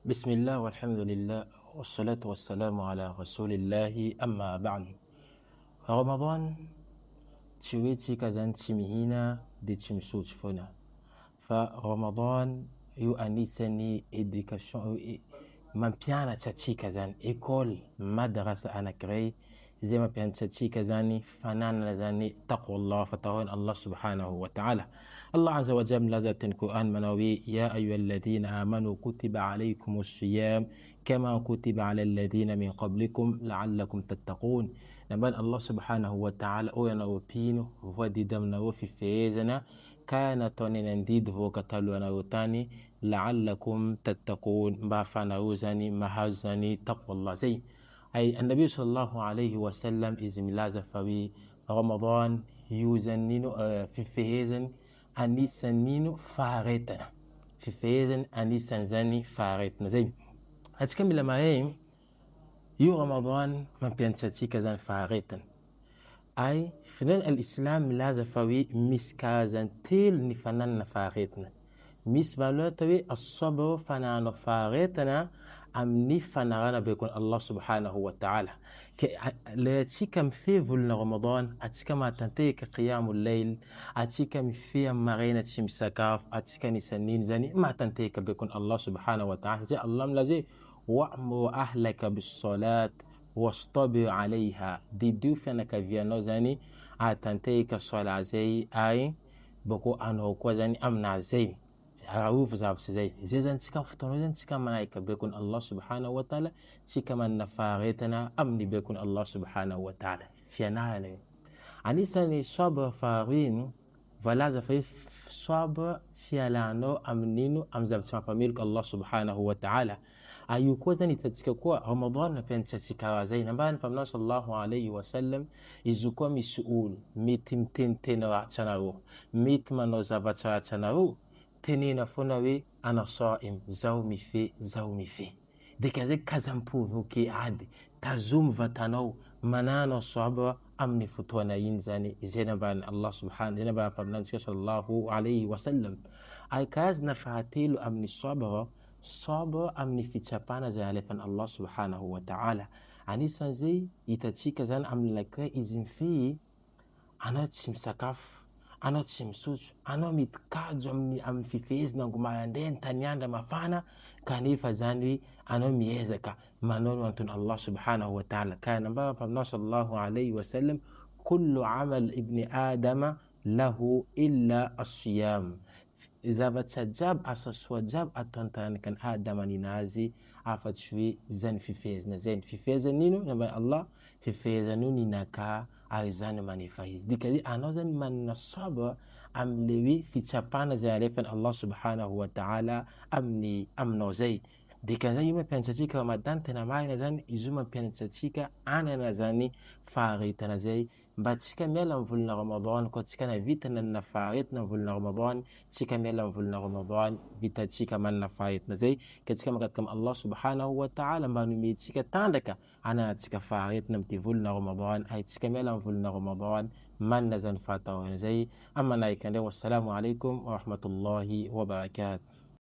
بسم الله والحمد لله والصلاة والسلام على رسول الله أما بعد. رمضان تشويتي كذا تشمهينا دي تشمسوت فنا. فرمضان يؤنسني إديكاشن من بيانا تشاتي كذا إيكول مدرسة أنا كري زي ما بيان تشاتي كذاني فنان لزاني تقوى الله فتهون الله سبحانه وتعالى. الله عز وجل لازت القرآن منوي يا أيها الذين آمنوا كتب عليكم الصيام كما كتب على الذين من قبلكم لعلكم تتقون. نبان الله سبحانه وتعالى أوينا وبينو ودي دمنا وفي فيزنا كانت ننديد فوكتالو أنا وتاني لعلكم تتقون بافانا وزاني مهازاني تقوى الله زي أي النبي صلى الله عليه وسلم إزم لازفوي رمضان يوزنينو في فيزن أني سنينو فارتنا في فيزن أني سنزاني فارتنا زي هتكمل لما يو رمضان من بينتاتي كزان فارتنا أي فنان الإسلام لازفوي مسكازان تيل نفنان فارتنا مس فالوتوي الصبر فنان فارتنا أم نفنان بيكون الله سبحانه وتعالى لا تيكم في فلنا رمضان أتيكم تنتيك قيام الليل أتيكم في مغينة شمسكاف أتيكم سنين زاني ما تنتيك بيكون الله سبحانه وتعالى زي الله ملازي وأمر أهلك بالصلاة واصطبر عليها دي دوفنك فيانو زاني أتنتيك صلاة زي أي بكو أنه كوزاني أمنا زي عروف زاب زي زان تيكا فتنو زان تيكا ملايكا بيكون الله سبحانه وتعالى تيكا من نفارتنا أمني بيكون الله سبحانه وتعالى فينا أني ساني صبر فارين فلا زفاي صبر فيالانو أمنينو أمزاب تشامباميلك الله سبحانه وتعالى أيو كوزاني تتيكا كوا رمضان نبين تتيكا زي نبان فمنا صلى الله عليه وسلم إزوكو مسؤول ميتم تنتين راتشانارو ميتمانو زابات راتشانارو تنين فنوي أنا صائم زومي في ديكازي كازامبو كي عادي تزوم فتانو منانو صعبة أمني فتوانا ينزاني زينبان الله سبحانه زينبان فبنان صلى الله عليه وسلم أي كاز نفعتيلو أمني صعبة أمني في تشابانا زي علفان الله سبحانه وتعالى عني سانزي يتاتشيكا زان أمني لكي إذن في أنا تشمسكاف أنا تشمسوج أنا متكاج أم في فيز نعوما عندين تانيان مفانا كانيفا زانوي أنا ميزكا منون وانتون الله سبحانه وتعالى كان نبأ فمنا صلى الله عليه وسلم كل عمل ابن آدم له إلا الصيام إذا بتجاب أساس وجاب أتونتان كان آدم نازي عفت شوي زين في فيز نزين في فيز نينو نبأ الله في فيز نوني نكا أيزان ماني فايز دي كذي أنا زين من الصبر أم لوي في تشابانا زي عرفن الله سبحانه وتعالى أمني أمنو زي دي كذا يوم بينتشيكا رمضان تنامي نزان يزوم بينتشيكا أنا نزاني فاري تنازي باتشيكا ميلا مفولنا رمضان كوتشيكا نفيت نفاريت نفولنا رمضان تشيكا ميلا مفولنا رمضان فيتا تشيكا من نفاريت نزي كتشيكا مكتكم الله سبحانه وتعالى ما نمي تشيكا تاندكا أنا تشيكا فاريت نمتي فولنا رمضان أي تشيكا ميلا مفولنا رمضان من نزان فاتاو نزي أما نايكا والسلام عليكم ورحمة الله وبركاته.